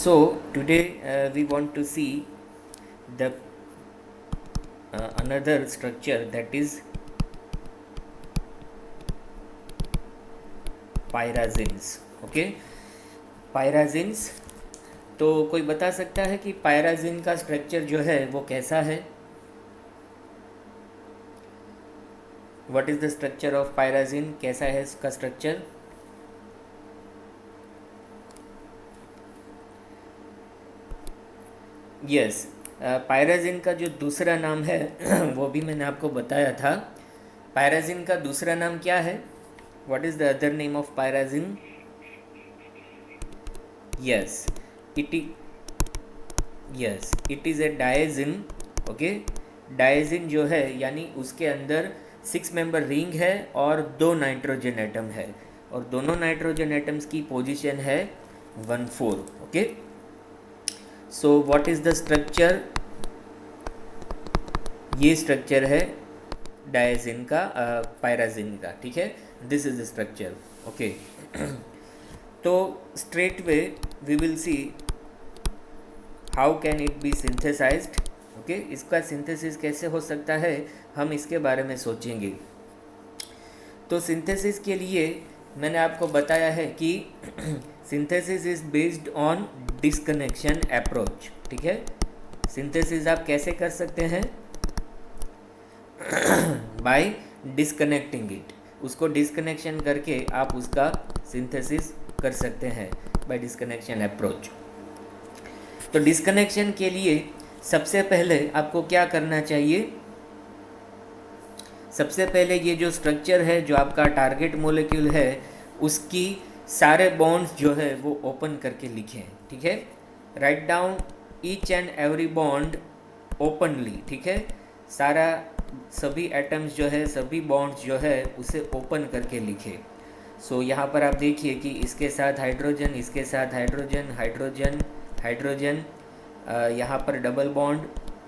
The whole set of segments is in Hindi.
So today we want to see the another structure, that is pyrazines. Okay, pyrazines. तो कोई बता सकता है कि पायराजिन का स्ट्रक्चर जो है वो कैसा है? What is the structure of pyrazine? कैसा है इसका स्ट्रक्चर? यस, पायराजिन का जो दूसरा नाम है वो भी मैंने आपको बताया था। पायराजिन का दूसरा नाम क्या है? What is the other name of pyrazine? Yes, it it is a diazine. Okay, diazine जो है यानी उसके अंदर 6 मेंबर रिंग है और 2 नाइट्रोजन एटम है, और दोनों नाइट्रोजन एटम्स की पोजीशन है 1,4। Okay, so what is the structure? ये स्ट्रक्चर है डायजिन का, पायराजिन का। ठीक है, this is the structure. Okay, तो straight way we will see how can it be synthesized. Okay, इसका सिंथेसिस कैसे हो सकता है, हम इसके बारे में सोचेंगे। तो सिंथेसिस के लिए मैंने आपको बताया है कि synthesis is based on disconnection approach. ठीक है, सिंथेसिस आप कैसे कर सकते हैं? By disconnecting it. उसको डिस्कनेक्शन करके आप उसका सिंथेसिस कर सकते हैं बाय डिस्कनेक्शन अप्रोच। तो डिस्कनेक्शन के लिए सबसे पहले आपको क्या करना चाहिए? सबसे पहले ये जो स्ट्रक्चर है, जो आपका टारगेट मोलेक्यूल है, उसकी सारे बॉन्ड्स जो है वो ओपन करके लिखें। ठीक है, write down each and every bond openly. ठीक है, सारा सभी एटम्स जो है, सभी बॉन्ड्स जो है उसे ओपन करके लिखे। सो यहाँ पर आप देखिए कि इसके साथ हाइड्रोजन, इसके साथ हाइड्रोजन, हाइड्रोजन, हाइड्रोजन, यहाँ पर डबल बॉन्ड।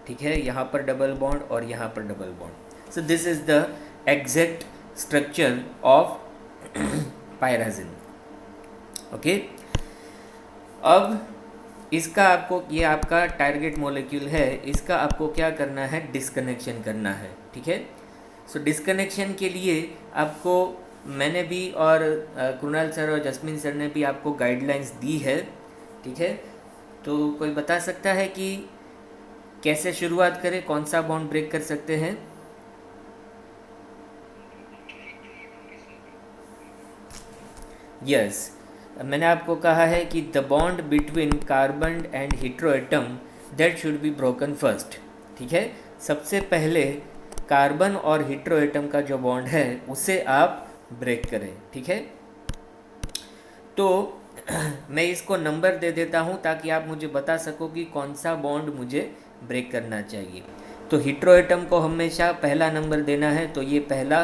ठीक है, यहाँ पर डबल बॉन्ड और यहाँ पर double bond. So this is the exact structure of pyrazine. Okay, अब इसका आपको, ये आपका टारगेट मॉलिक्यूल है, इसका आपको क्या करना है? डिस्कनेक्शन करना है। ठीक है, सो डिस्कनेक्शन के लिए आपको मैंने भी और कृणाल सर और जस्मीन सर ने भी आपको गाइडलाइंस दी है। ठीक है, तो कोई बता सकता है कि कैसे शुरुआत करें, कौन सा बॉन्ड ब्रेक कर सकते हैं? यस, मैंने आपको कहा है कि the bond between carbon and hetero atom that should be broken first. ठीक है, सबसे पहले कार्बन और हीट्रो एटम का जो बॉन्ड है उसे आप ब्रेक करें। ठीक है, तो मैं इसको नंबर दे देता हूँ ताकि आप मुझे बता सको कि कौन सा बॉन्ड मुझे ब्रेक करना चाहिए। तो हीट्रो एटम को हमेशा पहला नंबर देना है, तो ये पहला,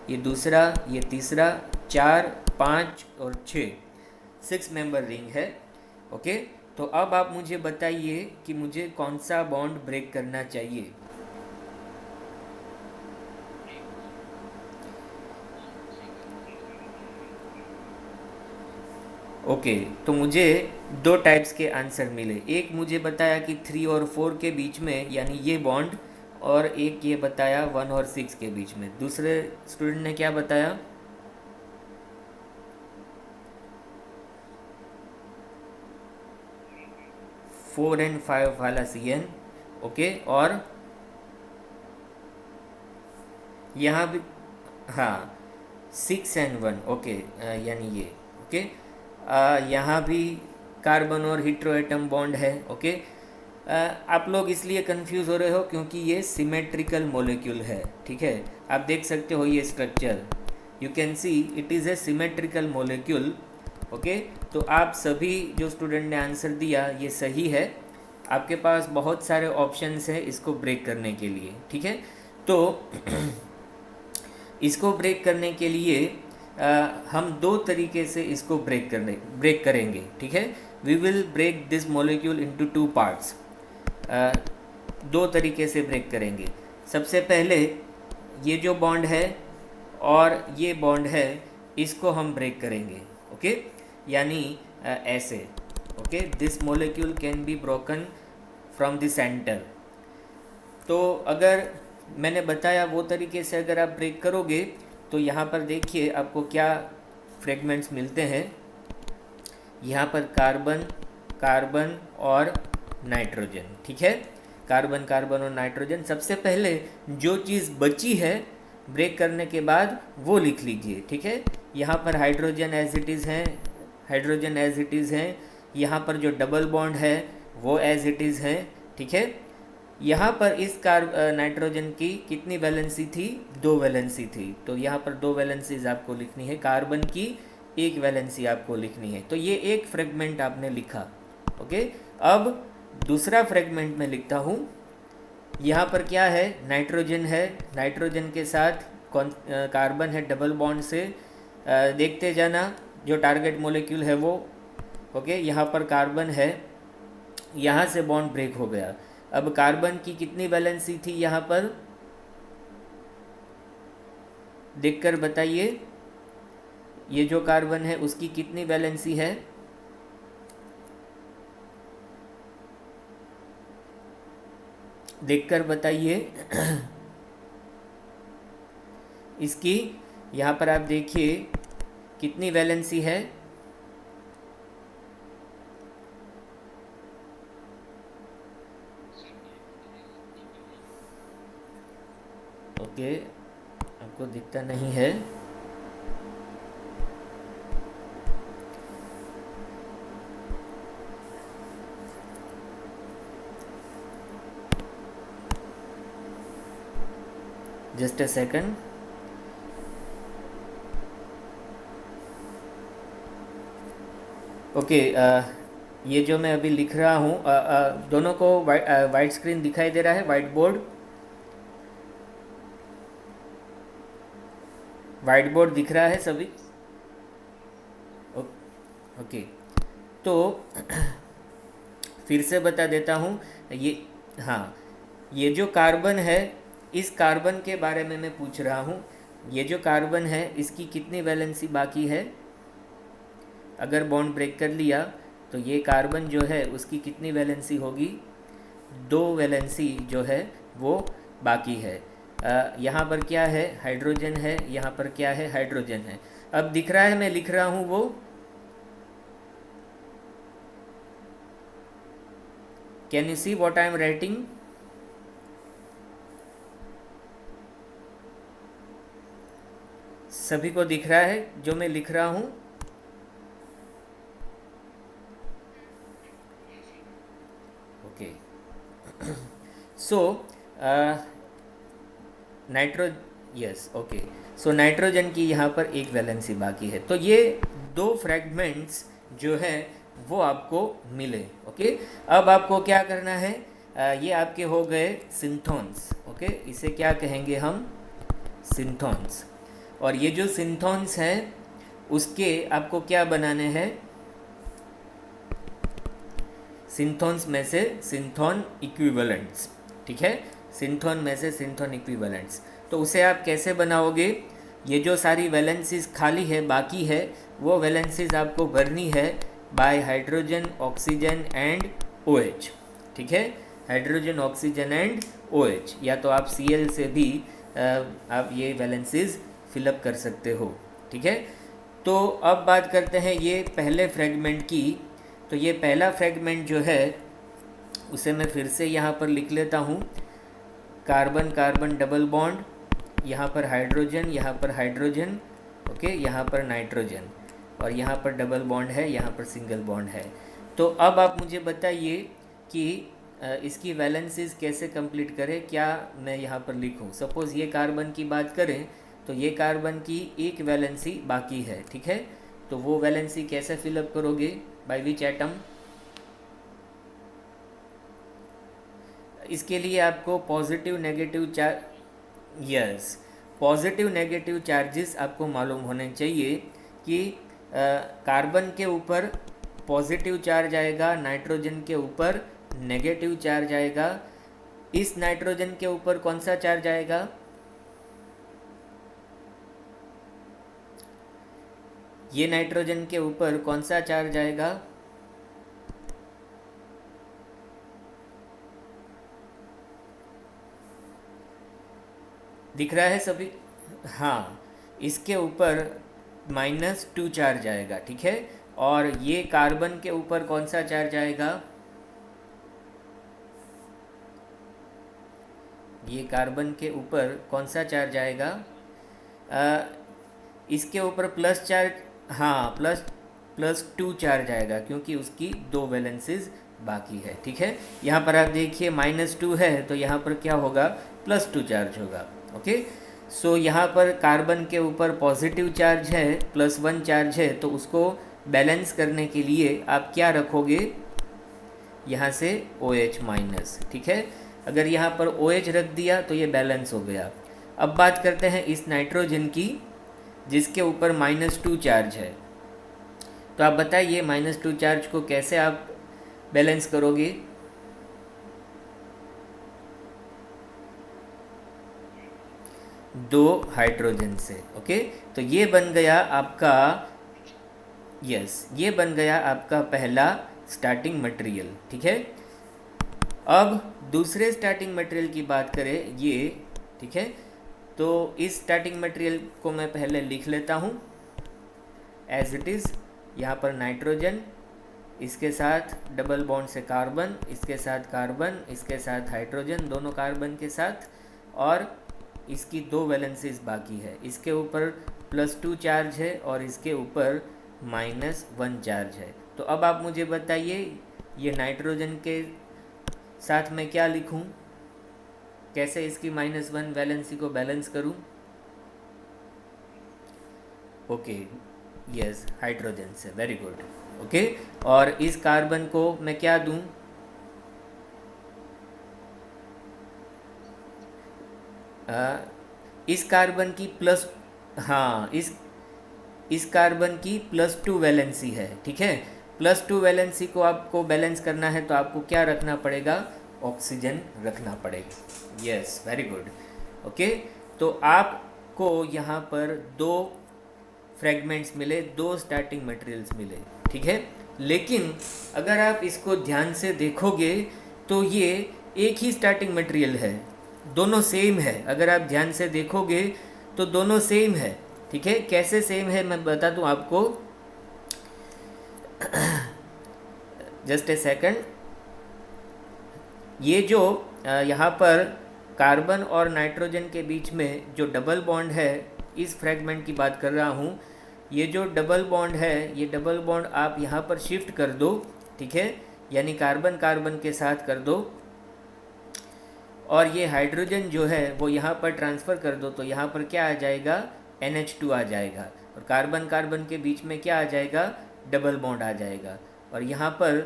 ये दूसरा, ये तीसरा, 4, 5 और 6 मेंबर रिंग है। ओके, तो अब आप मुझे बताइए कि मुझे कौन सा बॉन्ड ब्रेक करना चाहिए। ओके, तो मुझे 2 टाइप्स के आंसर मिले। एक मुझे बताया कि 3 और 4 के बीच में, यानी ये बॉन्ड, और एक ये बताया 1 और 6 के बीच में। दूसरे स्टूडेंट ने क्या बताया? 4 एंड 5 वाला CN। ओके, और यहाँ भी, हाँ, 6 एंड 1। ओके, यानी ये। ओके, यहाँ भी कार्बन और हीट्रो एटम बॉन्ड है। ओके, आप लोग इसलिए कंफ्यूज हो रहे हो क्योंकि ये सिमेट्रिकल मॉलिक्यूल है। ठीक है, आप देख सकते हो ये structure, you can see it is A symmetrical molecule. Okay, तो आप सभी जो स्टूडेंट ने आंसर दिया ये सही है। आपके पास बहुत सारे ऑप्शंस हैं इसको ब्रेक करने के लिए। ठीक है, तो इसको ब्रेक करने के लिए हम 2 तरीके से इसको ब्रेक करेंगे। ठीक है, we will break this molecule into 2 parts. 2 तरीके से ब्रेक करेंगे। सबसे पहले ये जो बॉन्ड है और ये बॉन्ड है, इसको हम ब्रेक करेंगे। ओके, यानी ऐसे। Okay, this molecule can be broken from the centre. तो अगर मैंने बताया वो तरीके से अगर आप ब्रेक करोगे तो यहाँ पर देखिए आपको क्या फ्रेगमेंट्स मिलते हैं। यहाँ पर कार्बन, कार्बन और नाइट्रोजन, ठीक है, कार्बन, कार्बन और नाइट्रोजन। सबसे पहले जो चीज़ बची है ब्रेक करने के बाद वो लिख लीजिए, ठीक है। यहाँ पर हाइड्रोजन एज इट इज़ हैं, हाइड्रोजन एज इट इज़ हैं। यहाँ पर जो डबल बॉन्ड है वो एज इट इज़ है, ठीक है। यहाँ पर इस नाइट्रोजन की कितनी वैलेंसी थी? 2 वैलेंसी थी, तो यहाँ पर 2 वैलेंसीज आपको लिखनी है। कार्बन की 1 वैलेंसी आपको लिखनी है। तो ये एक फ्रेगमेंट आपने लिखा, ओके। अब दूसरा फ्रेगमेंट में लिखता हूँ। यहाँ पर क्या है? नाइट्रोजन है, नाइट्रोजन के साथ कौन कार्बन है डबल बॉन्ड से। देखते जाना जो टारगेट मोलिक्यूल है वो, ओके। यहाँ पर कार्बन है, यहाँ से बॉन्ड ब्रेक हो गया। अब कार्बन की कितनी वैलेंसी थी यहाँ पर? देखकर बताइए, ये जो कार्बन है उसकी कितनी वैलेंसी है? देखकर बताइए। इसकी यहाँ पर आप देखिए कितनी वैलेंसी है। ओके, आपको दिखता नहीं है। Just a second. ओके, ये जो मैं अभी लिख रहा हूँ, दोनों को वाइट स्क्रीन दिखाई दे रहा है, वाइट बोर्ड, वाइट बोर्ड दिख रहा है सभी? ओके, तो फिर से बता देता हूँ। ये, हाँ, ये जो कार्बन है, इस कार्बन के बारे में मैं पूछ रहा हूँ। ये जो कार्बन है इसकी कितनी वैलेंसी बाकी है? अगर बॉन्ड ब्रेक कर लिया तो ये कार्बन जो है उसकी कितनी वैलेंसी होगी? 2 वैलेंसी जो है वो बाकी है। यहाँ पर क्या है? हाइड्रोजन है, यहाँ पर क्या है? हाइड्रोजन है। अब दिख रहा है मैं लिख रहा हूँ वो? Can you see what I am writing? सभी को दिख रहा है जो मैं लिख रहा हूँ? Okay. So nitro yes, okay. So nitrogen की यहाँ पर 1 वैलेंसी बाकी है। तो ये 2 फ्रैगमेंट्स जो है वो आपको मिले, ओके। अब आपको क्या करना है? ये आपके हो गए सिंथोन्स, ओके। इसे क्या कहेंगे हम? सिंथोन्स। और ये जो सिंथोन्स हैं उसके आपको क्या बनाने हैं? सिंथोन्स में से सिंथोन इक्विवेलेंट्स, ठीक है। सिंथोन में से सिंथोन इक्विवेलेंट्स, तो उसे आप कैसे बनाओगे? ये जो सारी वैलेंसीज खाली है, बाकी है, वो वैलेंसीज आपको भरनी है bye hydrogen, oxygen and OH, ठीक है। हाइड्रोजन, ऑक्सीजन एंड OH, या तो आप Cl से भी आप ये वैलेंसीज फिलअप कर सकते हो, ठीक है। तो अब बात करते हैं ये पहले फ्रेगमेंट की। तो ये पहला फ्रेगमेंट जो है उसे मैं फिर से यहाँ पर लिख लेता हूँ। कार्बन, कार्बन डबल बॉन्ड, यहाँ पर हाइड्रोजन, यहाँ पर हाइड्रोजन, ओके, यहाँ पर नाइट्रोजन, और यहाँ पर डबल बॉन्ड है, यहाँ पर सिंगल बॉन्ड है। तो अब आप मुझे बताइए कि इसकी वैलेंसीज कैसे कंप्लीट करें। क्या मैं यहाँ पर लिखूँ? सपोज़ ये कार्बन की बात करें तो ये कार्बन की 1 वैलेंसी बाकी है, ठीक है। तो वो वैलेंसी कैसे फिलअप करोगे? By which atom? इसके लिए आपको positive negative charge, yes, positive negative charges आपको मालूम होने चाहिए कि कार्बन के ऊपर पॉजिटिव चार्ज आएगा, नाइट्रोजन के ऊपर नेगेटिव चार्ज आएगा। इस नाइट्रोजन के ऊपर कौन सा चार्ज आएगा? ये नाइट्रोजन के ऊपर कौन सा चार्ज आएगा? दिख रहा है सभी? हाँ, इसके ऊपर -2 चार्ज आएगा, ठीक है। और ये कार्बन के ऊपर कौन सा चार्ज आएगा? ये कार्बन के ऊपर कौन सा चार्ज आएगा? अ, इसके ऊपर प्लस चार्ज, हाँ, +2 चार्ज आएगा, क्योंकि उसकी 2 वैलेंसीज बाकी है, ठीक है। यहाँ पर आप देखिए -2 है, तो यहाँ पर क्या होगा? +2 चार्ज होगा, ओके। सो यहाँ पर कार्बन के ऊपर पॉजिटिव चार्ज है, +1 चार्ज है, तो उसको बैलेंस करने के लिए आप क्या रखोगे? यहाँ से OH-, ठीक है। अगर यहाँ पर OH रख दिया तो ये बैलेंस हो गया। अब बात करते हैं इस नाइट्रोजन की, जिसके ऊपर -2 चार्ज है। तो आप बताइए -2 चार्ज को कैसे आप बैलेंस करोगे? दो हाइड्रोजन से, ओके। तो ये बन गया आपका, यस, ये बन गया आपका पहला स्टार्टिंग मटेरियल, ठीक है। अब दूसरे स्टार्टिंग मटेरियल की बात करें, ये, ठीक है। तो इस स्टार्टिंग मटेरियल को मैं पहले लिख लेता हूँ एज इट इज़। यहाँ पर नाइट्रोजन, इसके साथ डबल बॉन्ड से कार्बन, इसके साथ कार्बन, इसके साथ हाइड्रोजन, दोनों कार्बन के साथ, और इसकी 2 वैलेंसीज बाकी है। इसके ऊपर +2 चार्ज है और इसके ऊपर -1 चार्ज है। तो अब आप मुझे बताइए, ये नाइट्रोजन के साथ मैं क्या लिखूं? कैसे इसकी -1 वैलेंसी को बैलेंस करूं? ओके, यस, हाइड्रोजन से, वेरी गुड, ओके। और इस कार्बन को मैं क्या दूं? इस कार्बन की प्लस, हाँ, इस कार्बन की +2 वैलेंसी है, ठीक है। +2 वैलेंसी को आपको बैलेंस करना है, तो आपको क्या रखना पड़ेगा? ऑक्सीजन रखना पड़ेगा। Yes, very good, okay. तो आपको यहाँ पर 2 फ्रेगमेंट्स मिले, 2 स्टार्टिंग मटेरियल्स मिले, ठीक है। लेकिन अगर आप इसको ध्यान से देखोगे तो ये एक ही स्टार्टिंग मटेरियल है, दोनों सेम है। अगर आप ध्यान से देखोगे तो दोनों सेम है, ठीक है। कैसे सेम है मैं बता दूं आपको, जस्ट ए सेकंड। ये जो यहाँ पर कार्बन और नाइट्रोजन के बीच में जो डबल बॉन्ड है, इस फ्रेगमेंट की बात कर रहा हूँ। ये जो डबल बॉन्ड है, ये डबल बॉन्ड आप यहाँ पर शिफ्ट कर दो, ठीक है, यानी कार्बन कार्बन के साथ कर दो, और ये हाइड्रोजन जो है वो यहाँ पर ट्रांसफ़र कर दो, तो यहाँ पर क्या आ जाएगा? NH2 आ जाएगा, और कार्बन कार्बन के बीच में क्या आ जाएगा? डबल बॉन्ड आ जाएगा। और यहाँ पर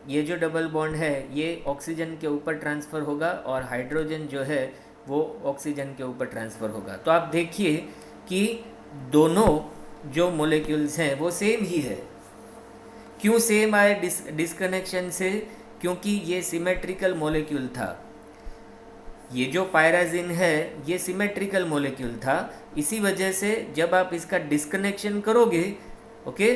ये जो डबल बॉन्ड है ये ऑक्सीजन के ऊपर ट्रांसफ़र होगा, और हाइड्रोजन जो है वो ऑक्सीजन के ऊपर ट्रांसफ़र होगा। तो आप देखिए कि दोनों जो मोलेक्यूल्स हैं वो सेम ही है। क्यों सेम आए डिस्कनेक्शन से? क्योंकि ये सिमेट्रिकल मॉलिक्यूल था। ये जो पायराजिन है ये सिमेट्रिकल मॉलिक्यूल था, इसी वजह से जब आप इसका डिस्कनेक्शन करोगे, ओके,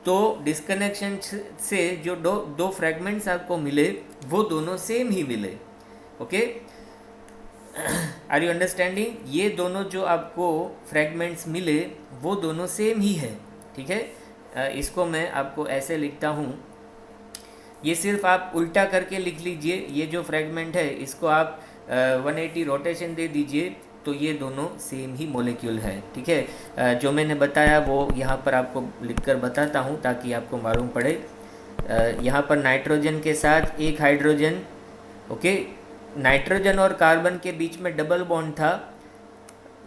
तो डिस्कनेक्शन से जो दो फ्रेगमेंट्स आपको मिले वो दोनों सेम ही मिले, ओके। Are you understanding? ये दोनों जो आपको फ्रेगमेंट्स मिले वो दोनों सेम ही है, ठीक है। इसको मैं आपको ऐसे लिखता हूँ, ये सिर्फ आप उल्टा करके लिख लीजिए। ये जो फ्रेगमेंट है इसको आप 180 रोटेशन दे दीजिए, तो ये दोनों सेम ही मॉलिक्यूल है, ठीक है। जो मैंने बताया वो यहाँ पर आपको लिखकर बताता हूँ ताकि आपको मालूम पड़े। यहाँ पर नाइट्रोजन के साथ एक हाइड्रोजन, ओके, नाइट्रोजन और कार्बन के बीच में डबल बॉन्ड था,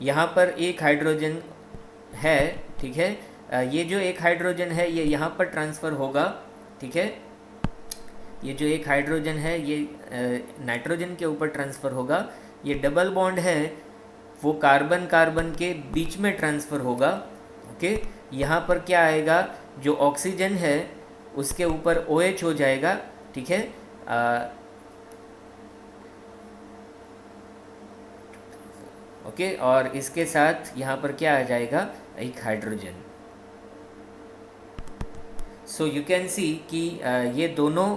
यहाँ पर एक हाइड्रोजन है, ठीक है। ये जो एक हाइड्रोजन है ये यहाँ पर ट्रांसफ़र होगा, ठीक है। ये जो एक हाइड्रोजन है ये नाइट्रोजन के ऊपर ट्रांसफ़र होगा। ये डबल बॉन्ड है वो कार्बन कार्बन के बीच में ट्रांसफ़र होगा, ओके। यहाँ पर क्या आएगा? जो ऑक्सीजन है उसके ऊपर OH हो जाएगा, ठीक है। ओके, और इसके साथ यहाँ पर क्या आ जाएगा? एक हाइड्रोजन। सो यू कैन सी कि ये दोनों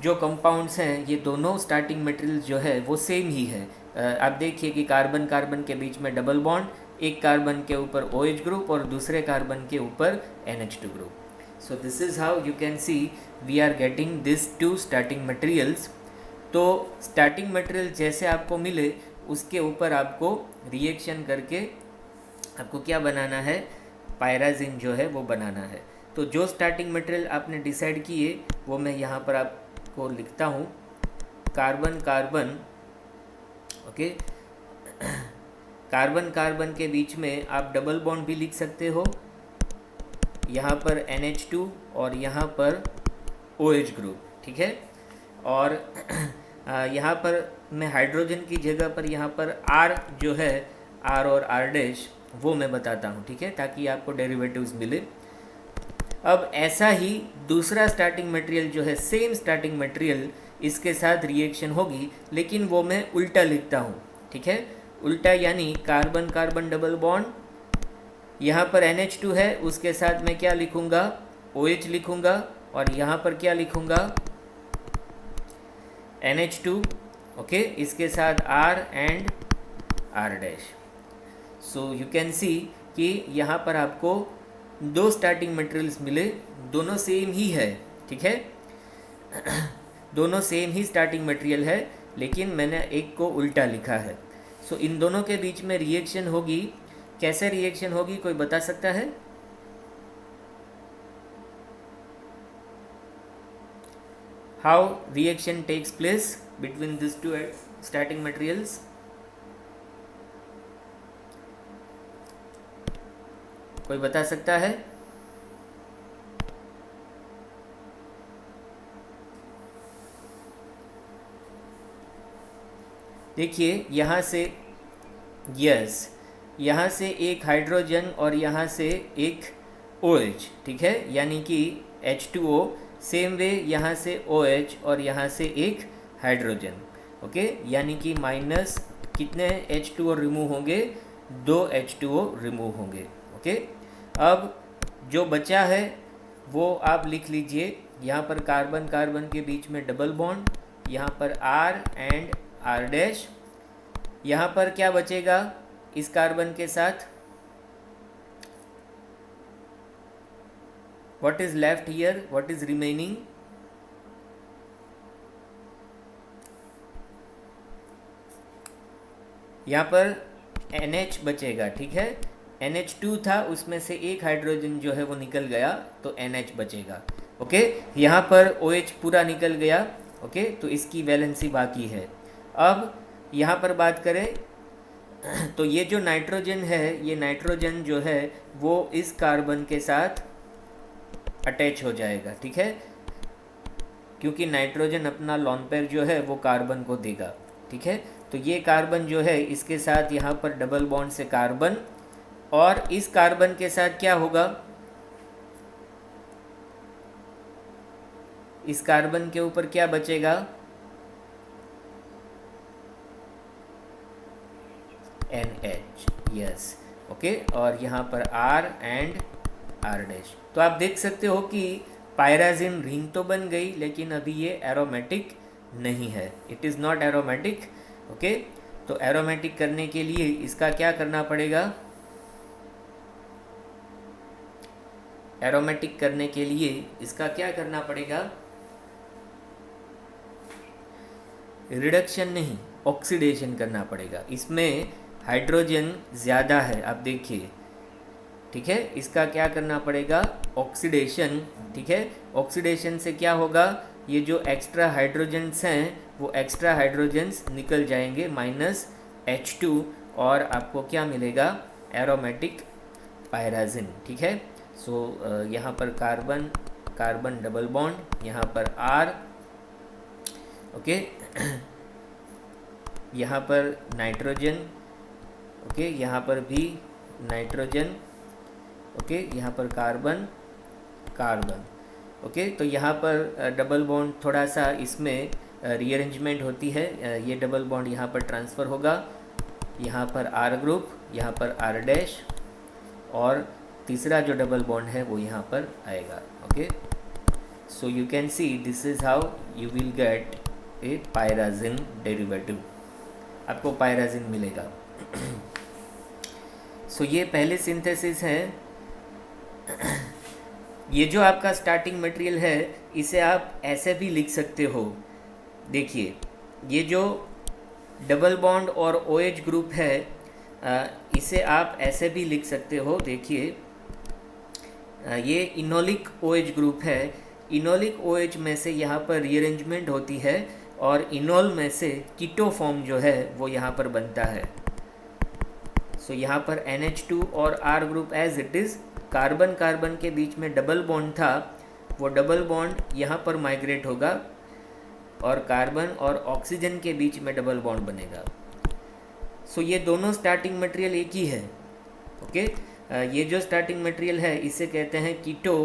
जो कंपाउंड्स हैं ये दोनों स्टार्टिंग मटेरियल जो है वो सेम ही है, आप देखिए कि कार्बन कार्बन के बीच में डबल बॉन्ड, एक कार्बन के ऊपर OH ग्रुप और दूसरे कार्बन के ऊपर NH2 group. So this is how you can see we are getting these two starting materials. तो स्टार्टिंग मटेरियल जैसे आपको मिले उसके ऊपर आपको रिएक्शन करके आपको क्या बनाना है, पायराजिन जो है वो बनाना है. तो जो स्टार्टिंग मटेरियल आपने डिसाइड किए वो मैं यहाँ पर आपको लिखता हूँ. Carbon carbon, okay, carbon carbon के बीच में आप डबल बॉन्ड भी लिख सकते हो, यहाँ पर NH2 और यहाँ पर OH ग्रुप, ठीक है. और यहाँ पर मैं हाइड्रोजन की जगह पर यहाँ पर R जो है, R और R डैश वो मैं बताता हूँ, ठीक है, ताकि आपको डेरिवेटिव्स मिले. अब ऐसा ही दूसरा स्टार्टिंग मटेरियल जो है, सेम स्टार्टिंग मटेरियल, इसके साथ रिएक्शन होगी, लेकिन वो मैं उल्टा लिखता हूँ, ठीक है. उल्टा यानी कार्बन कार्बन डबल बॉन्ड, यहाँ पर NH2 है, उसके साथ मैं क्या लिखूँगा, OH लिखूँगा, और यहाँ पर क्या लिखूँगा, NH2, ओके, इसके साथ R and R dash. So you can सी कि यहाँ पर आपको दो स्टार्टिंग मटेरियल्स मिले, दोनों सेम ही है, ठीक है. दोनों सेम ही स्टार्टिंग मटेरियल है, लेकिन मैंने एक को उल्टा लिखा है. सो इन दोनों के बीच में रिएक्शन होगी. कैसे रिएक्शन होगी, कोई बता सकता है? How reaction takes place between this two starting materials? कोई बता सकता है? देखिए यहाँ से, यस, यहाँ से एक हाइड्रोजन और यहाँ से एक OH, ठीक है, यानी कि H2O. सेम वे यहाँ से OH और यहाँ से एक हाइड्रोजन, ओके, यानी कि माइनस कितने H2O रिमूव होंगे, 2 H2O रिमूव होंगे, ओके. अब जो बचा है वो आप लिख लीजिए. यहाँ पर कार्बन कार्बन के बीच में डबल बॉन्ड, यहाँ पर R एंड R डैश. यहाँ पर क्या बचेगा इस कार्बन के साथ? What is left here? What is remaining? यहाँ पर NH बचेगा, ठीक है. NH2 था, उसमें से एक हाइड्रोजन जो है वो निकल गया, तो NH बचेगा, ओके. यहाँ पर OH पूरा निकल गया, ओके, तो इसकी वैलेंसी बाकी है. अब यहाँ पर बात करें तो ये जो नाइट्रोजन है, ये नाइट्रोजन जो है वो इस कार्बन के साथ अटैच हो जाएगा, ठीक है, क्योंकि नाइट्रोजन अपना लोन पेयर जो है वो कार्बन को देगा, ठीक है. तो ये कार्बन जो है इसके साथ यहाँ पर डबल बॉन्ड से कार्बन, और इस कार्बन के साथ क्या होगा, इस कार्बन के ऊपर क्या बचेगा, NH, यस, ओके, और यहाँ पर R एंड R डैश. तो आप देख सकते हो कि पायराजिन रिंग तो बन गई, लेकिन अभी ये एरोमेटिक नहीं है, it is not aromatic, okay. तो एरोमेटिक करने के लिए इसका क्या करना पड़ेगा, एरोमेटिक करने के लिए इसका क्या करना पड़ेगा, रिडक्शन नहीं, ऑक्सीडेशन करना पड़ेगा. इसमें हाइड्रोजन ज़्यादा है, आप देखिए, ठीक है. इसका क्या करना पड़ेगा, ऑक्सीडेशन, ठीक है. ऑक्सीडेशन से क्या होगा, ये जो एक्स्ट्रा हाइड्रोजन्स हैं वो एक्स्ट्रा हाइड्रोजन्स निकल जाएंगे, माइनस H2, और आपको क्या मिलेगा, एरोमेटिक पायराजिन, ठीक है. सो यहाँ पर कार्बन कार्बन डबल बॉन्ड, यहाँ पर R, ओके, यहाँ पर नाइट्रोजन, ओके, यहाँ पर भी नाइट्रोजन, ओके, यहाँ पर कार्बन कार्बन, ओके. तो यहाँ पर डबल बॉन्ड थोड़ा सा इसमें रीअरेंजमेंट होती है, ये डबल बॉन्ड यहाँ पर ट्रांसफ़र होगा, यहाँ पर R ग्रुप, यहाँ पर R डैश, और तीसरा जो डबल बॉन्ड है वो यहाँ पर आएगा, okay. So you can see this is how you will get a pyrazine derivative. आपको पायराजिन मिलेगा। सो ये पहले सिंथेसिस है। ये जो आपका स्टार्टिंग मटेरियल है इसे आप ऐसे भी लिख सकते हो। देखिए ये जो डबल बॉन्ड और OH ग्रुप है इसे आप ऐसे भी लिख सकते हो। देखिए ये इनोलिक OH ग्रुप है। इनोलिक OH में से यहाँ पर रीअरेंजमेंट होती है और इनोल में से कीटो फॉर्म जो है वो यहाँ पर बनता है। सो यहाँ पर NH2 और R group as it is, carbon carbon के बीच में डबल बॉन्ड था, वो डबल बॉन्ड यहाँ पर माइग्रेट होगा और कार्बन और ऑक्सीजन के बीच में डबल बॉन्ड बनेगा। सो ये दोनों स्टार्टिंग मटेरियल एक ही है। ओके ये जो स्टार्टिंग मटेरियल है इसे कहते हैं keto.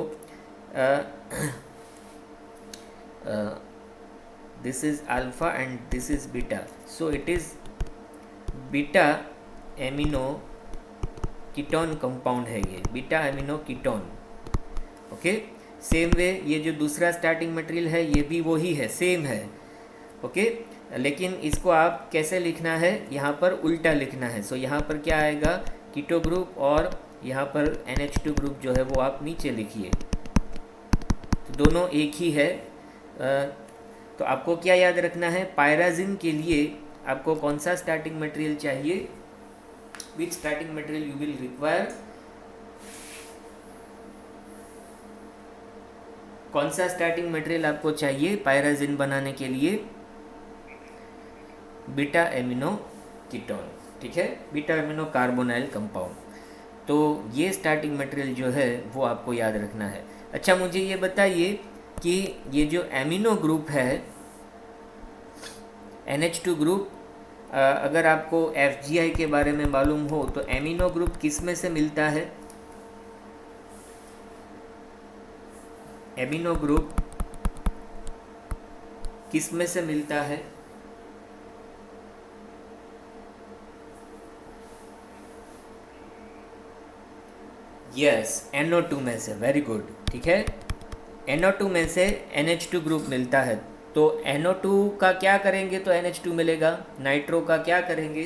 This is alpha and this is beta, so it is beta amino ketone compound है, ये beta amino ketone. Okay same way ये जो दूसरा स्टार्टिंग मटेरियल है ये भी वही है, सेम है। ओके लेकिन इसको आप कैसे लिखना है, यहाँ पर उल्टा लिखना है। सो यहाँ पर क्या आएगा, कीटो ग्रुप, और यहाँ पर NH2 ग्रुप जो है वो आप नीचे लिखिए। तो दोनों एक ही है। तो आपको क्या याद रखना है, पायराजिन के लिए आपको कौन सा स्टार्टिंग मटेरियल चाहिए, which starting material you will require, कौन सा स्टार्टिंग मटेरियल आपको चाहिए पायराजिन बनाने के लिए, बीटा एमिनो कीटोन। ठीक है, बीटा एमिनो कार्बोनाइल कंपाउंड। तो ये स्टार्टिंग मटेरियल जो है वो आपको याद रखना है। अच्छा मुझे ये बताइए कि ये जो एमिनो ग्रुप है NH2 ग्रुप, अगर आपको FGI के बारे में मालूम हो तो एमिनो ग्रुप किस में से मिलता है, एमिनो ग्रुप किस में से मिलता है, यस NO2 में से, वेरी गुड। ठीक है, NO2 में से NH2 ग्रुप मिलता है। तो NO2 का क्या करेंगे तो NH2 मिलेगा, नाइट्रो का क्या करेंगे,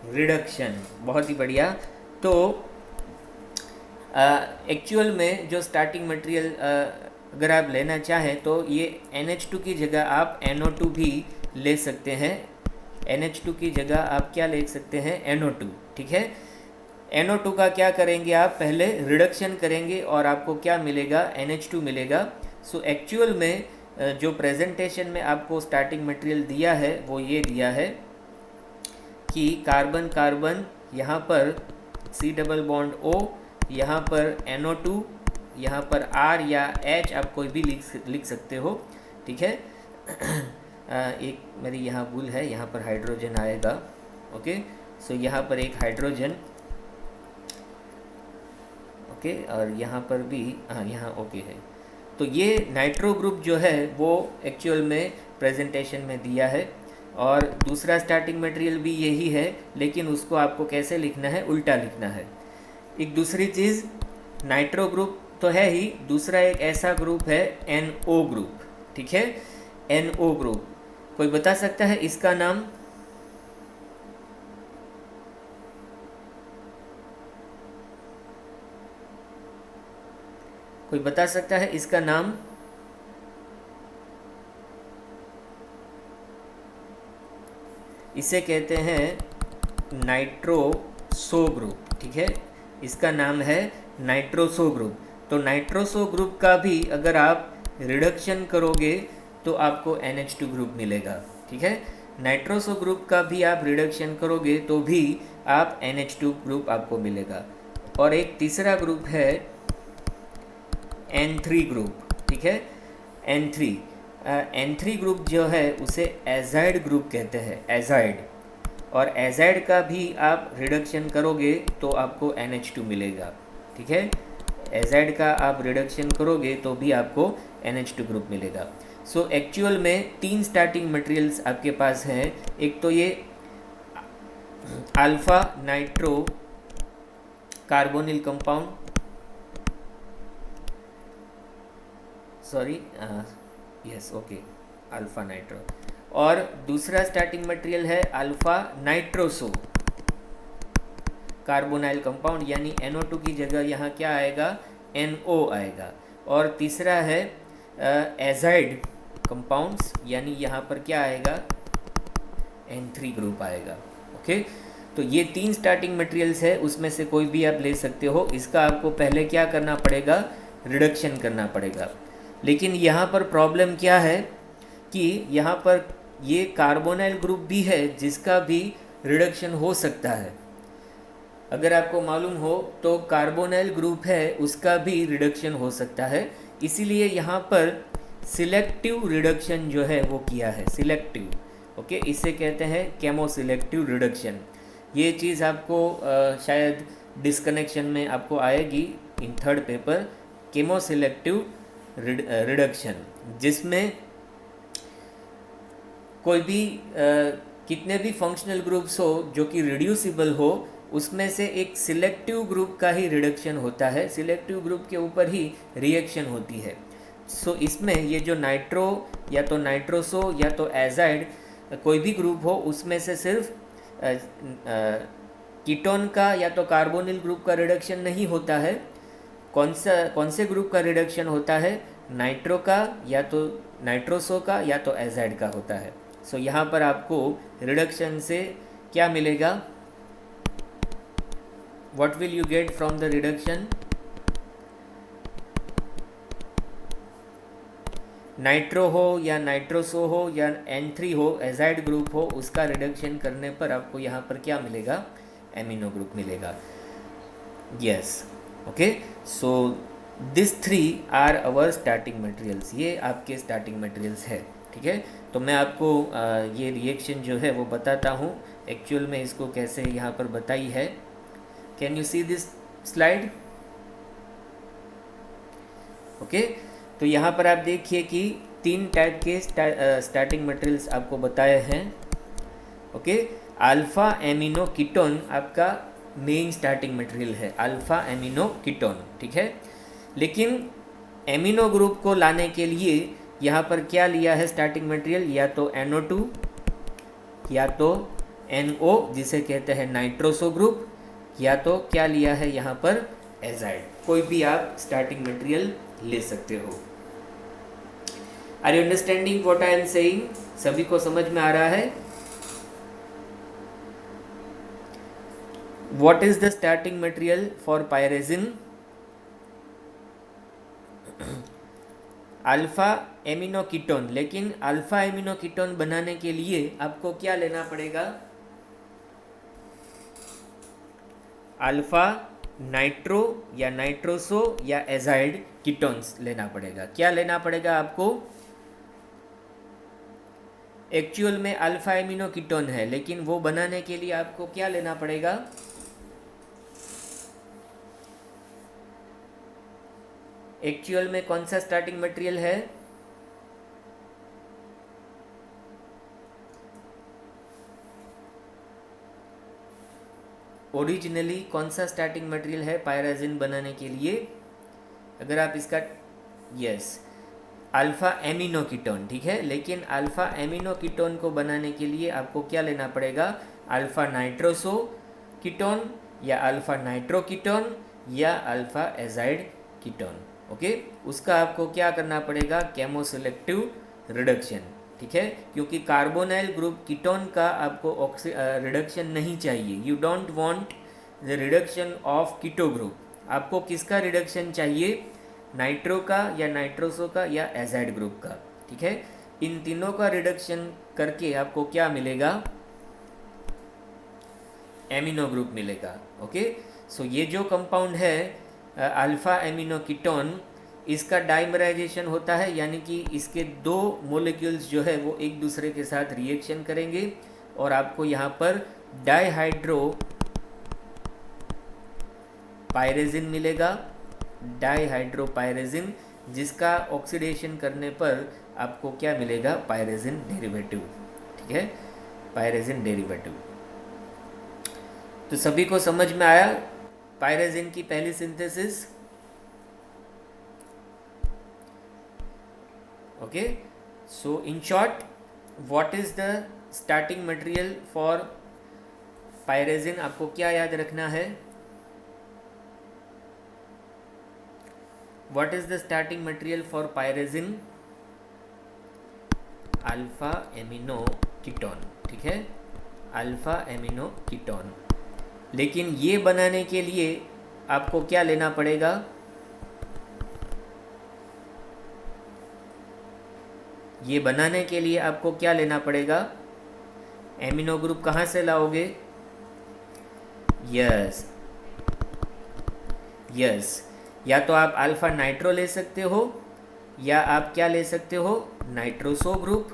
रिडक्शन। बहुत ही बढ़िया। तो एक्चुअल में जो स्टार्टिंग मटेरियल अगर आप लेना चाहें तो ये NH2 की जगह आप NO2 भी ले सकते हैं। NH2 की जगह आप क्या ले सकते हैं, NO2। ठीक है, NO2 का क्या करेंगे आप, पहले रिडक्शन करेंगे और आपको क्या मिलेगा, NH2 मिलेगा। सो एक्चुअल में जो प्रेजेंटेशन में आपको स्टार्टिंग मटेरियल दिया है वो ये दिया है कि कार्बन कार्बन यहाँ पर C डबल बॉन्ड O, यहाँ पर NO2, यहाँ पर R या H आप कोई भी लिख सकते हो। ठीक है, एक मेरी यहाँ भूल है, यहाँ पर हाइड्रोजन आएगा। ओके सो यहाँ पर एक हाइड्रोजन, ओके और यहाँ पर भी यहाँ ओके है। तो ये नाइट्रो ग्रुप जो है वो एक्चुअल में प्रेजेंटेशन में दिया है, और दूसरा स्टार्टिंग मटेरियल भी यही है, लेकिन उसको आपको कैसे लिखना है, उल्टा लिखना है। एक दूसरी चीज़, नाइट्रो ग्रुप तो है ही, दूसरा एक ऐसा ग्रुप है NO ग्रुप। ठीक है, NO ग्रुप, कोई बता सकता है इसका नाम, कोई बता सकता है इसका नाम, इसे कहते हैं नाइट्रोसो ग्रुप। ठीक है, इसका नाम है नाइट्रोसो ग्रुप। तो नाइट्रोसो ग्रुप का भी अगर आप रिडक्शन करोगे तो आपको NH2 ग्रुप मिलेगा। ठीक है, नाइट्रोसो ग्रुप का भी आप रिडक्शन करोगे तो भी आप NH2 ग्रुप आपको मिलेगा। और एक तीसरा ग्रुप है N3 ग्रुप। ठीक है, N3 ग्रुप जो है उसे एजाइड ग्रुप कहते हैं, एजाइड। और एजाइड का भी आप रिडक्शन करोगे तो आपको NH2 मिलेगा। ठीक है, एजाइड का आप रिडक्शन करोगे तो भी आपको NH2 ग्रुप मिलेगा। सो एक्चुअल में 3 स्टार्टिंग मटेरियल्स आपके पास हैं। एक तो ये alpha nitro carbonyl compound, sorry yes okay, alpha nitro. और दूसरा स्टार्टिंग मटेरियल है अल्फा नाइट्रोसो कार्बोनाइल कंपाउंड, यानी NO2 की जगह यहाँ क्या आएगा, NO आएगा। और तीसरा है एजाइड कंपाउंड्स, यानी यहाँ पर क्या आएगा, N3 ग्रुप आएगा। ओके, तो ये 3 स्टार्टिंग मटेरियल्स है, उसमें से कोई भी आप ले सकते हो। इसका आपको पहले क्या करना पड़ेगा, रिडक्शन करना पड़ेगा। लेकिन यहाँ पर प्रॉब्लम क्या है कि यहाँ पर ये कार्बोनाइल ग्रुप भी है जिसका भी रिडक्शन हो सकता है। अगर आपको मालूम हो तो कार्बोनाइल ग्रुप है उसका भी रिडक्शन हो सकता है, इसीलिए यहाँ पर सिलेक्टिव रिडक्शन जो है वो किया है, सिलेक्टिव। ओके, इसे कहते हैं केमो सिलेक्टिव रिडक्शन। ये चीज़ आपको शायद डिस्कनेक्शन में आपको आएगी in third paper, chemo selective reduction, जिसमें कोई भी कितने भी फंक्शनल ग्रुप्स हो जो कि रिड्यूसिबल हो, उसमें से एक सिलेक्टिव ग्रुप का ही रिडक्शन होता है, सिलेक्टिव ग्रुप के ऊपर ही रिएक्शन होती है। सो इसमें ये जो नाइट्रो या तो नाइट्रोसो या तो एजाइड कोई भी ग्रुप हो, उसमें से सिर्फ कीटोन का या तो कार्बोनिल ग्रुप का रिडक्शन नहीं होता है। कौन से ग्रुप का रिडक्शन होता है, नाइट्रो का या तो नाइट्रोसो का या तो एजाइड का होता है। सो यहाँ पर आपको रिडक्शन से क्या मिलेगा, what will you get from the reduction, nitro हो या नाइट्रोसो हो या N3 हो, एजाइड ग्रुप हो, उसका रिडक्शन करने पर आपको यहाँ पर क्या मिलेगा, एमिनो ग्रुप मिलेगा। Yes, okay, so this 3 are our starting materials, ये आपके स्टार्टिंग मटेरियल्स है। ठीक है, तो मैं आपको ये रिएक्शन जो है वो बताता हूँ, एक्चुअल में इसको कैसे यहाँ पर बताई है। Can you see this slide? Okay, तो यहाँ पर आप देखिए कि 3 टाइप के स्टार्टिंग मटेरियल्स आपको बताए हैं। ओके, अल्फा एमिनो कीटोन आपका मेन स्टार्टिंग मटेरियल है, अल्फा एमिनो कीटोन। ठीक है, लेकिन एमिनो ग्रुप को लाने के लिए यहाँ पर क्या लिया है स्टार्टिंग मटेरियल, या तो NO2 या तो NO जिसे कहते हैं नाइट्रोसो ग्रुप, या तो क्या लिया है यहाँ पर एजाइड। कोई भी आप स्टार्टिंग मटेरियल ले सकते हो। Are you understanding what I am saying? सभी को समझ में आ रहा है? What is the starting material for pyrazine? Alpha amino ketone. लेकिन अल्फा एमिनो कीटोन बनाने के लिए आपको क्या लेना पड़ेगा, अल्फा नाइट्रो या नाइट्रोसो या एजाइड कीटोन्स लेना पड़ेगा। क्या लेना पड़ेगा आपको, एक्चुअल में अल्फा एमिनो कीटोन है, लेकिन वो बनाने के लिए आपको क्या लेना पड़ेगा, एक्चुअल में कौन सा स्टार्टिंग मटेरियल है, ओरिजिनली कौन सा स्टार्टिंग मटेरियल है पायराजिन बनाने के लिए? अगर आप इसका, यस, अल्फा एमिनो कीटोन। ठीक है, लेकिन अल्फा एमिनो कीटोन को बनाने के लिए आपको क्या लेना पड़ेगा, अल्फा नाइट्रोसो कीटोन या अल्फा नाइट्रो कीटोन या अल्फा एजाइड कीटोन। ओके, उसका आपको क्या करना पड़ेगा, केमो सिलेक्टिव रिडक्शन। ठीक है, क्योंकि कार्बोनाइल ग्रुप कीटोन का आपको रिडक्शन नहीं चाहिए, you don't want the reduction of keto group. आपको किसका रिडक्शन चाहिए, नाइट्रो का या नाइट्रोसो का या एजाइड ग्रुप का। ठीक है, इन तीनों का रिडक्शन करके आपको क्या मिलेगा, एमिनो ग्रुप मिलेगा। ओके, सो ये जो कंपाउंड है अल्फा एमिनो कीटोन, इसका डाइमराइजेशन होता है, यानी कि इसके 2 मोलिक्यूल्स जो है वो एक दूसरे के साथ रिएक्शन करेंगे और आपको यहाँ पर डाइहाइड्रो पायरेजिन मिलेगा, डाइहाइड्रोपायरेजिन, जिसका ऑक्सीडेशन करने पर आपको क्या मिलेगा, पायरेजिन डेरिवेटिव। ठीक है, पायरेजिन डेरिवेटिव। तो सभी को समझ में आया पायरेजिन की पहली synthesis? Okay, so in short what is the starting material for pyrazine? आपको क्या याद रखना है? What is the starting material for pyrazine? Alpha amino ketone, ठीक है, अल्फा एमिनो कीटोन। लेकिन ये बनाने के लिए आपको क्या लेना पड़ेगा? ये बनाने के लिए आपको क्या लेना पड़ेगा? एमिनो ग्रुप कहाँ से लाओगे? यस यस, या तो आप अल्फा नाइट्रो ले सकते हो, या आप क्या ले सकते हो? नाइट्रोसो ग्रुप,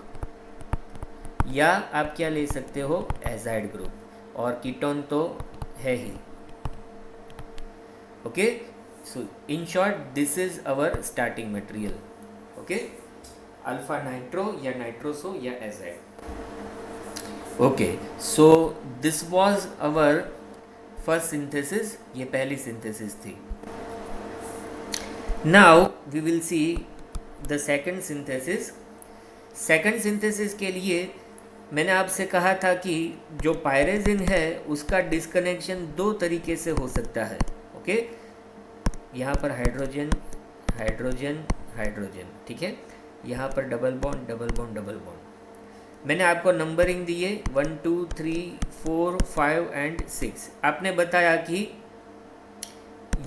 या आप क्या ले सकते हो? Azide group. और कीटोन तो है ही। Okay, so in short this is our starting material. Okay, alpha nitro या नाइट्रोसो या azide. Okay, so this was our first synthesis, ये पहली सिंथेसिस थी। Now we will see the second synthesis. Second synthesis के लिए मैंने आपसे कहा था कि जो पायरेजिन है उसका डिस्कनेक्शन दो तरीके से हो सकता है। ओके, यहाँ पर हाइड्रोजन हाइड्रोजन हाइड्रोजन, ठीक है, यहाँ पर double bond double bond double bond. मैंने आपको नंबरिंग दिए 1 2 3 4 5 एंड 6। आपने बताया कि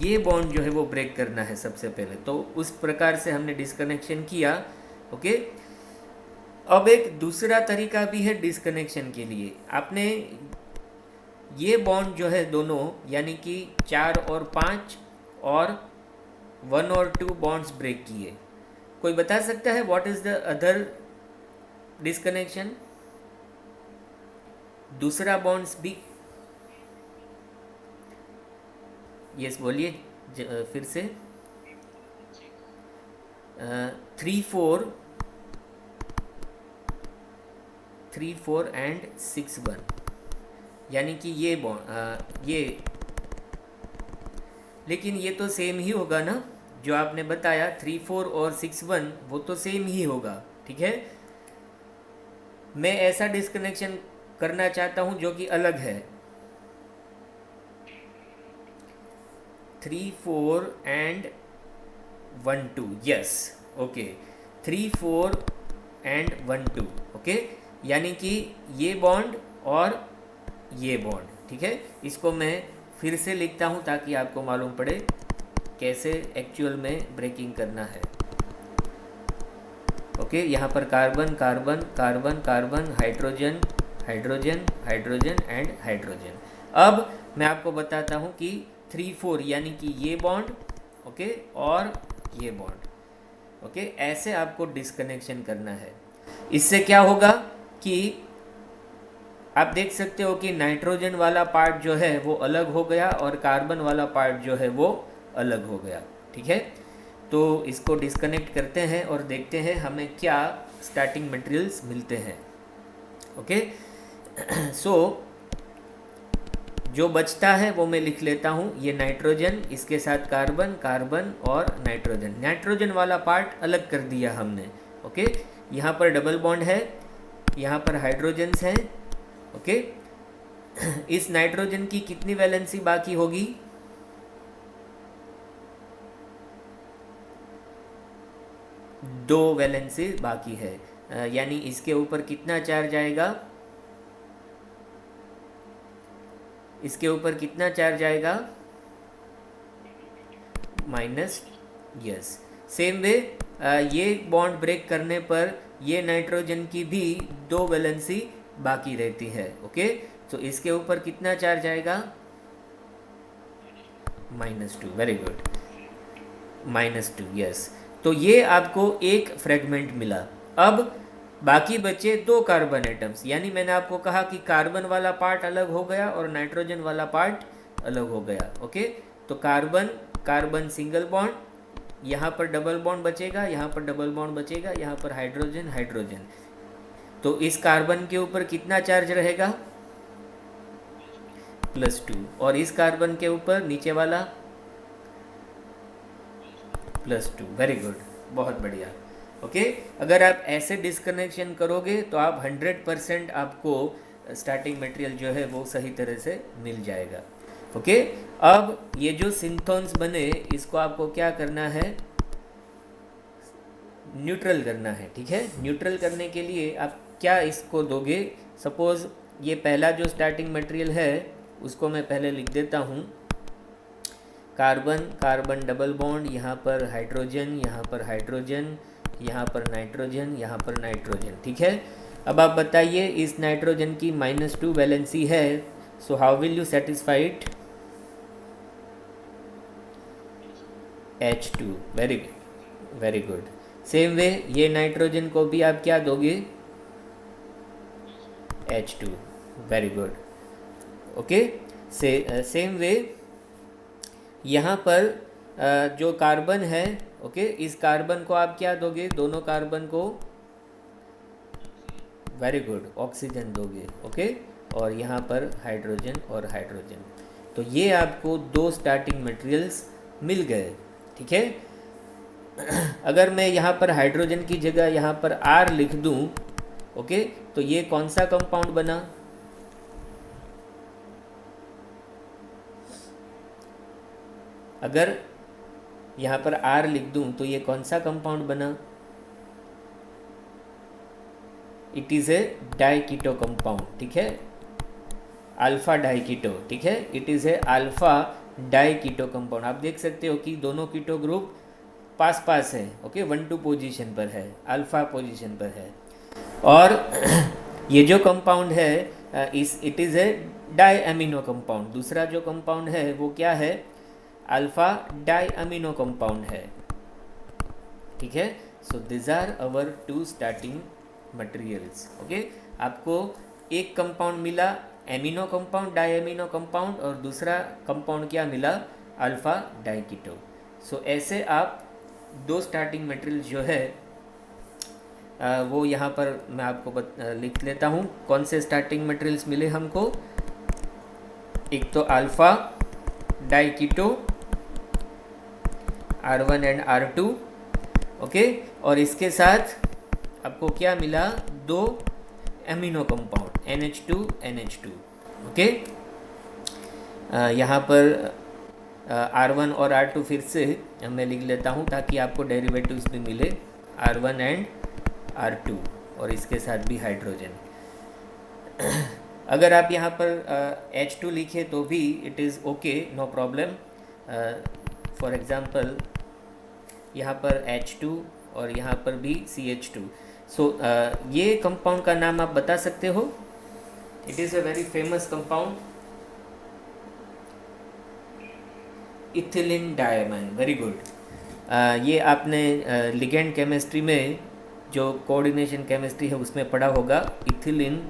ये बॉन्ड जो है वो ब्रेक करना है सबसे पहले, तो उस प्रकार से हमने डिस्कनेक्शन किया। ओके, अब एक दूसरा तरीका भी है डिस्कनेक्शन के लिए। आपने ये बॉन्ड जो है दोनों, यानी कि 4 और 5 और 1 और 2 बॉन्ड्स ब्रेक किए। कोई बता सकता है what is the other disconnection? दूसरा बॉन्ड्स भी, यस बोलिए फिर से। 3 4 एंड 6 1, यानी कि ये बॉन्ड ये, लेकिन ये तो सेम ही होगा ना जो आपने बताया 3 4 और 6 1, वो तो सेम ही होगा, ठीक है। मैं ऐसा डिस्कनेक्शन करना चाहता हूं जो कि अलग है। 3 4 and 1 2, yes, okay, 3 4 and 1 2, okay, यानी कि ये बॉन्ड और ये बॉन्ड, ठीक है। इसको मैं फिर से लिखता हूँ ताकि आपको मालूम पड़े कैसे एक्चुअल में ब्रेकिंग करना है। ओके, यहाँ पर carbon carbon carbon carbon, hydrogen hydrogen hydrogen and hydrogen. अब मैं आपको बताता हूँ कि 3 4 यानी कि ये बॉन्ड, ओके, और ये बॉन्ड, ओके, ऐसे आपको डिस्कनेक्शन करना है। इससे क्या होगा कि आप देख सकते हो कि नाइट्रोजन वाला पार्ट जो है वो अलग हो गया और कार्बन वाला पार्ट जो है वो अलग हो गया, ठीक है। तो इसको डिस्कनेक्ट करते हैं और देखते हैं हमें क्या स्टार्टिंग मटेरियल्स मिलते हैं। ओके, सो जो बचता है वो मैं लिख लेता हूँ, ये नाइट्रोजन, इसके साथ कार्बन कार्बन और नाइट्रोजन। नाइट्रोजन वाला पार्ट अलग कर दिया हमने। ओके, यहाँ पर डबल बॉन्ड है, यहाँ पर हाइड्रोजन्स हैं। ओके, इस नाइट्रोजन की कितनी वैलेंसी बाकी होगी? दो वैलेंसी बाकी है, यानी इसके ऊपर कितना चार्ज आएगा? इसके ऊपर कितना चार्ज आएगा? Minus, yes. सेम वे ये बॉन्ड ब्रेक करने पर ये नाइट्रोजन की भी दो वैलेंसी बाकी रहती है। ओके, तो इसके ऊपर कितना चार्ज आएगा? -2, वेरी गुड, -2, यस। तो ये आपको एक फ्रेगमेंट मिला। अब बाकी बचे दो कार्बन एटम्स, यानी मैंने आपको कहा कि कार्बन वाला पार्ट अलग हो गया और नाइट्रोजन वाला पार्ट अलग हो गया। ओके, तो कार्बन कार्बन सिंगल बॉन्ड, यहाँ पर डबल बॉन्ड बचेगा, यहाँ पर डबल बॉन्ड बचेगा, यहाँ पर हाइड्रोजन हाइड्रोजन। तो इस कार्बन के ऊपर कितना चार्ज रहेगा? +2, और इस कार्बन के ऊपर नीचे वाला +2, वेरी गुड, बहुत बढ़िया। ओके। अगर आप ऐसे डिस्कनेक्शन करोगे तो आप 100% आपको स्टार्टिंग मटेरियल जो है वो सही तरह से मिल जाएगा। ओके। अब ये जो सिंथोन्स बने इसको आपको क्या करना है, न्यूट्रल करना है। ठीक है, न्यूट्रल करने के लिए आप क्या इसको दोगे, सपोज़ ये पहला जो स्टार्टिंग मटेरियल है उसको मैं पहले लिख देता हूँ, कार्बन कार्बन डबल बॉन्ड, यहाँ पर हाइड्रोजन, यहाँ पर हाइड्रोजन, यहाँ पर नाइट्रोजन, यहाँ पर नाइट्रोजन। ठीक है, अब आप बताइए इस नाइट्रोजन की -2 वैलेंसी है, so how will you satisfy it? H2, very good. Same way ये नाइट्रोजन को भी आप क्या दोगे? H2, very good. Okay, same वे यहाँ पर जो कार्बन है, ओके, इस कार्बन को आप क्या दोगे? दोनों कार्बन को वेरी गुड ऑक्सीजन दोगे। ओके, और यहाँ पर हाइड्रोजन और हाइड्रोजन। तो ये आपको 2 स्टार्टिंग मटेरियल्स मिल गए। ठीक है, अगर मैं यहाँ पर हाइड्रोजन की जगह यहाँ पर R लिख दूँ, ओके, तो ये कौन सा कंपाउंड बना? अगर यहाँ पर R लिख दूँ तो ये कौन सा कंपाउंड बना? It is A diketo compound. ठीक है, अल्फा डाइकीटो। ठीक है, it is A alpha diketo compound. आप देख सकते हो कि दोनों कीटो ग्रुप पास पास है। ओके, 1-2 पोजीशन पर है, अल्फा पोजीशन पर है। और ये जो कंपाउंड है it is a di amino compound. दूसरा जो कंपाउंड है वो क्या है? अल्फा डाई अमीनो कंपाउंड है। ठीक है, so this are our 2 starting materials. Okay, आपको एक कंपाउंड मिला amino compound, di amino compound, और दूसरा कंपाउंड क्या मिला? Alpha diketo. सो ऐसे आप 2 स्टार्टिंग मटेरियल जो है वो यहाँ पर मैं आपको लिख लेता हूँ कौन से स्टार्टिंग मटेरियल्स मिले हमको। एक तो alpha diketo R1 and R2, okay, और इसके साथ आपको क्या मिला? 2 amino compound NH2 NH2। Okay, यहाँ पर R1 और R2 फिर से मैं लिख लेता हूँ ताकि आपको डेरिवेटिव्स भी मिले, R1 एंड R2, और इसके साथ भी हाइड्रोजन। अगर आप यहाँ पर H2 लिखे तो भी it is okay, no problem. For example यहाँ पर H2 और यहाँ पर भी CH2। सो ये कंपाउंड का नाम आप बता सकते हो? It is a very famous compound, ethylene diamond. Very good. ये आपने लिगेंड केमिस्ट्री में जो कोऑर्डिनेशन केमिस्ट्री है उसमें पढ़ा होगा, ethylene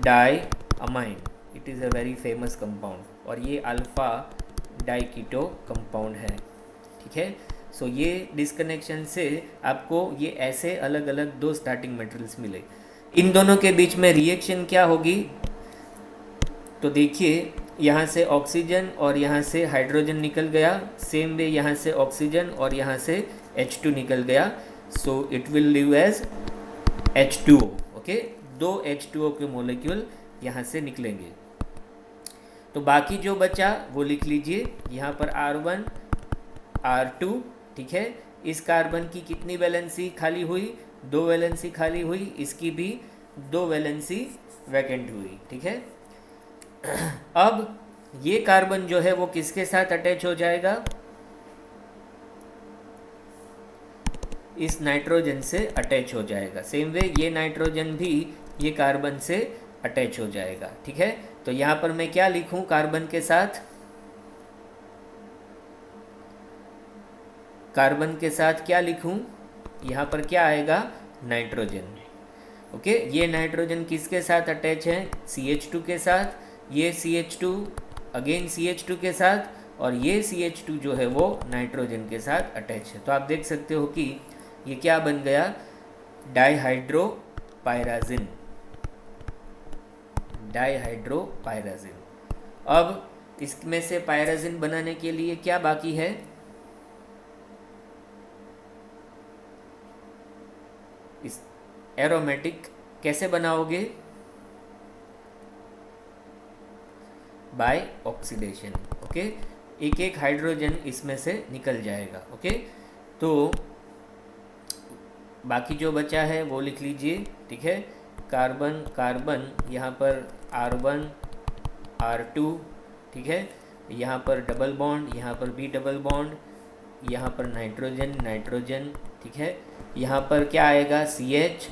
diamine. It is a very famous compound, और ये अल्फा डाइकीटो कंपाउंड है। ठीक है, सो ये डिस्कनेक्शन से आपको ये ऐसे अलग अलग 2 स्टार्टिंग मटेरियल्स मिले। इन दोनों के बीच में रिएक्शन क्या होगी? तो देखिए यहाँ से ऑक्सीजन और यहाँ से हाइड्रोजन निकल गया, सेम वे यहाँ से ऑक्सीजन और यहाँ से H2 निकल गया, so it will leave as H2O। Okay, 2 H2O के मोलिक्यूल यहाँ से निकलेंगे। तो बाकी जो बचा वो लिख लीजिए, यहाँ पर R1 R2। ठीक है, इस कार्बन की कितनी वैलेंसी खाली हुई? 2 वैलेंसी खाली हुई, इसकी भी 2 वैलेंसी वैकेंट हुई। ठीक है, अब ये कार्बन जो है वो किसके साथ अटैच हो जाएगा? इस नाइट्रोजन से अटैच हो जाएगा। सेम वे ये नाइट्रोजन भी ये कार्बन से अटैच हो जाएगा। ठीक है, तो यहाँ पर मैं क्या लिखूं कार्बन के साथ? कार्बन के साथ क्या लिखूं? यहाँ पर क्या आएगा? नाइट्रोजन। ओके, ये नाइट्रोजन किसके साथ अटैच है? CH2 के साथ। ये CH2 अगेन CH2 के साथ, और ये CH2 जो है वो नाइट्रोजन के साथ अटैच है। तो आप देख सकते हो कि ये क्या बन गया? डाइहाइड्रोपायराजिन। डाइहाइड्रोपायराजिन। अब इसमें से पायराजिन बनाने के लिए क्या बाकी है? इस एरोमेटिक कैसे बनाओगे? Bye oxidation. ओके, एक एक हाइड्रोजन इसमें से निकल जाएगा। ओके, तो बाकी जो बचा है वो लिख लीजिए। ठीक है, कार्बन कार्बन, यहाँ पर R1 R2, ठीक है, यहाँ पर डबल बॉन्ड, यहाँ पर भी डबल बॉन्ड, यहाँ पर नाइट्रोजन नाइट्रोजन, ठीक है, यहाँ पर क्या आएगा CH,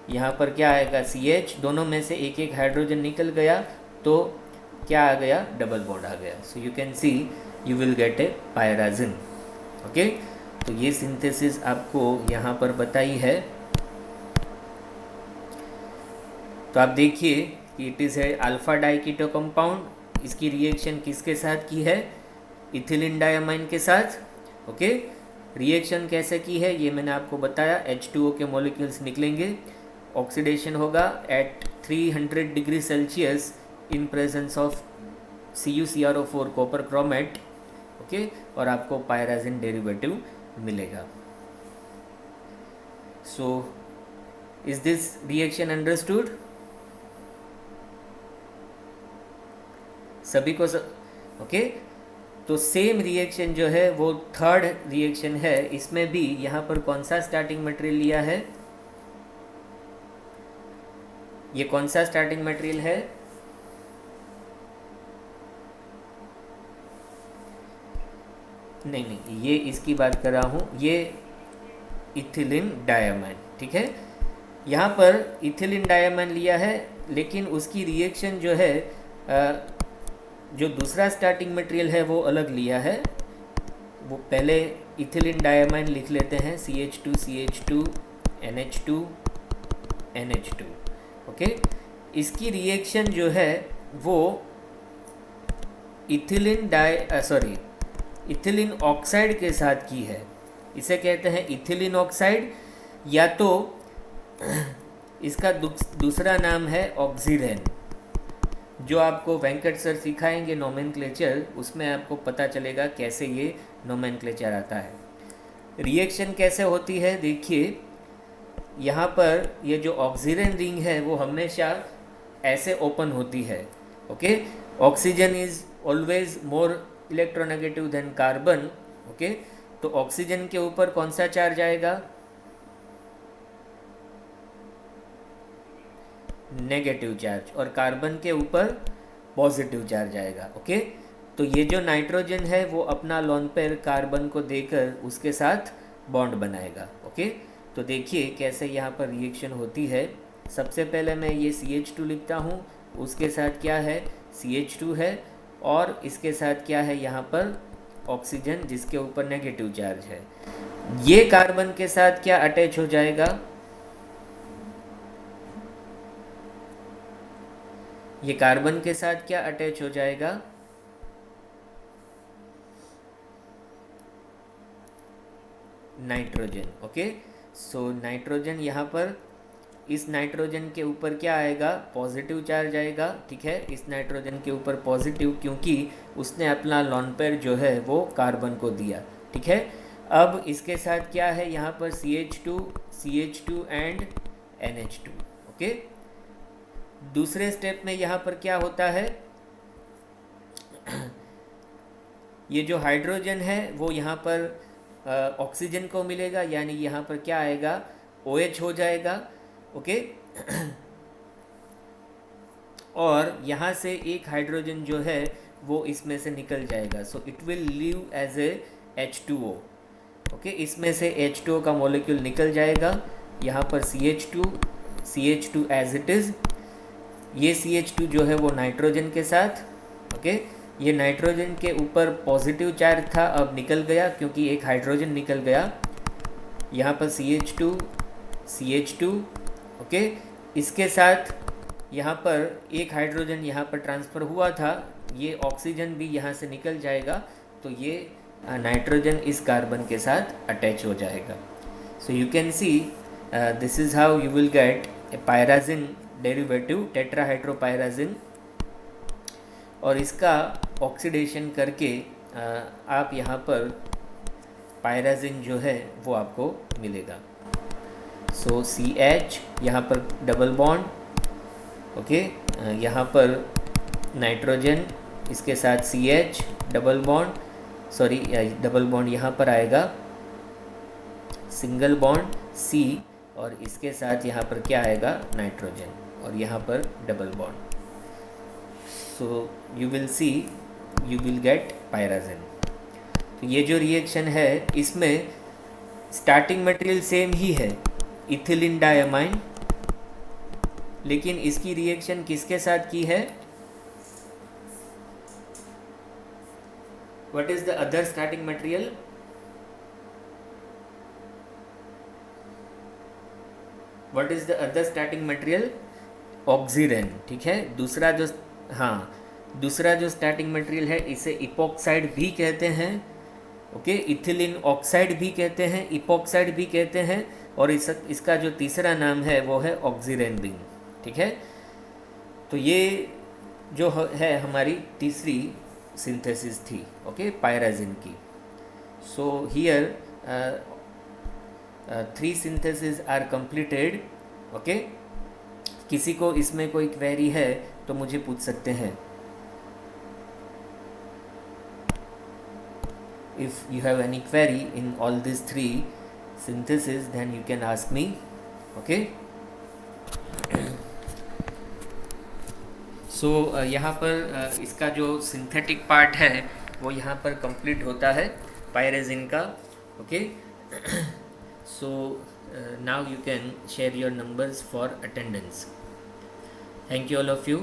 यहाँ पर क्या आएगा CH, दोनों में से एक एक हाइड्रोजन निकल गया तो क्या आ गया? डबल बॉन्ड आ गया। So you can see you will get a pyrazine. Okay, तो ये सिंथेसिस आपको यहाँ पर बताई है। तो आप देखिए कि इट इज़ है अल्फा डाइकीटो कंपाउंड। इसकी रिएक्शन किसके साथ की है? इथिलीन डायमाइन के साथ। ओके, रिएक्शन कैसे की है ये मैंने आपको बताया। H2O के मॉलिक्यूल्स निकलेंगे, ऑक्सीडेशन होगा at 300 degree Celsius in presence of CuCrO4 copper chromate. Okay, और आपको पायराजिन डेरिवेटिव मिलेगा। So is this reaction understood? सभी को ओके, तो सेम रिएक्शन जो है वो थर्ड रिएक्शन है। इसमें भी यहाँ पर कौन सा स्टार्टिंग मटेरियल लिया है? ये कौन सा स्टार्टिंग मटेरियल है? नहीं नहीं, ये इसकी बात कर रहा हूँ, ये इथिलीन डायमाइन। ठीक है, यहाँ पर इथिलीन डायमाइन लिया है, लेकिन उसकी रिएक्शन जो है जो दूसरा स्टार्टिंग मटेरियल है वो अलग लिया है। वो पहले इथिलीन डायमाइन लिख लेते हैं, CH2 CH2 NH2 NH2। Okay, इसकी रिएक्शन जो है वो इथिलीन ऑक्साइड के साथ की है। इसे कहते हैं इथिलीन ऑक्साइड, या तो इसका दूसरा नाम है ऑक्सीरेन। जो आपको वेंकट सर सिखाएंगे नोमेनक्लेचर, उसमें आपको पता चलेगा कैसे ये नोमेनक्लेचर आता है। रिएक्शन कैसे होती है देखिए, यहाँ पर ये जो ऑक्सीजन रिंग है वो हमेशा ऐसे ओपन होती है। Okay, oxygen is always more electronegative than carbon. Okay, तो ऑक्सीजन के ऊपर कौन सा चार्ज आएगा? नेगेटिव चार्ज, और कार्बन के ऊपर पॉजिटिव चार्ज आएगा। ओके, तो ये जो नाइट्रोजन है वो अपना लोन पेयर कार्बन को देकर उसके साथ बॉन्ड बनाएगा। ओके, तो देखिए कैसे यहाँ पर रिएक्शन होती है। सबसे पहले मैं ये CH2 लिखता हूँ, उसके साथ क्या है? CH2 है, और इसके साथ क्या है यहाँ पर? ऑक्सीजन, जिसके ऊपर नेगेटिव चार्ज है। ये कार्बन के साथ क्या अटैच हो जाएगा? ये कार्बन के साथ क्या अटैच हो जाएगा? नाइट्रोजन। ओके, सो नाइट्रोजन यहाँ पर, इस नाइट्रोजन के ऊपर क्या आएगा? पॉजिटिव चार्ज आएगा। ठीक है, इस नाइट्रोजन के ऊपर पॉजिटिव, क्योंकि उसने अपना लोन पेयर जो है वो कार्बन को दिया। ठीक है, अब इसके साथ क्या है यहाँ पर? CH2 and NH2। ओके, दूसरे स्टेप में यहाँ पर क्या होता है? ये जो हाइड्रोजन है वो यहाँ पर ऑक्सीजन को मिलेगा, यानी यहाँ पर क्या आएगा? OH हो जाएगा। ओके, और यहाँ से एक हाइड्रोजन जो है वो इसमें से निकल जाएगा। So it will leave as a H2O। Okay, इसमें से H2O का मॉलिक्यूल निकल जाएगा। यहाँ पर CH2 एज इट इज़। ये CH2 जो है वो नाइट्रोजन के साथ। ओके, ये नाइट्रोजन के ऊपर पॉजिटिव चार्ज था, अब निकल गया क्योंकि एक हाइड्रोजन निकल गया। यहाँ पर CH2। ओके, इसके साथ यहाँ पर एक हाइड्रोजन यहाँ पर ट्रांसफ़र हुआ था, ये ऑक्सीजन भी यहाँ से निकल जाएगा, तो ये नाइट्रोजन इस कार्बन के साथ अटैच हो जाएगा। So you can see this is how you will get a pyrazine derivative, tetrahydropyrazine, और इसका ऑक्सीडेशन करके आप यहाँ पर पायराजिन जो है वो आपको मिलेगा। सो CH, यहाँ पर डबल बॉन्ड, ओके, यहाँ पर नाइट्रोजन, इसके साथ CH double bond, sorry double bond यहाँ पर आएगा, सिंगल बॉन्ड C, और इसके साथ यहाँ पर क्या आएगा, नाइट्रोजन, और यहाँ पर double bond. So you will see, you will get pyrazine. तो ये जो रिएक्शन है इसमें स्टार्टिंग मटेरियल सेम ही है, इथिलीन डायमाइन, लेकिन इसकी रिएक्शन किसके साथ की है? What is the other starting material? What is the other starting material? Oxirane. ठीक है, दूसरा जो, हाँ, दूसरा जो स्टार्टिंग मटेरियल है इसे इपॉक्साइड भी कहते हैं, ओके, इथिलीन ऑक्साइड भी कहते हैं, इपॉक्साइड भी कहते हैं, और इसका जो तीसरा नाम है वो है ऑक्सीरेन रिंग. ठीक है, तो ये जो है हमारी तीसरी सिंथेसिस थी, ओके, पायराजिन की. So here 3 synthesis are completed. Okay, किसी को इसमें कोई क्वेरी है तो मुझे पूछ सकते हैं. If you have any query in all these 3 synthesis, then you can ask me. Okay. So यहाँ पर इसका जो सिंथेटिक पार्ट है वो यहाँ पर कंप्लीट होता है पायरेजिन का. Okay, so now you can share your numbers for attendance. Thank you all of you.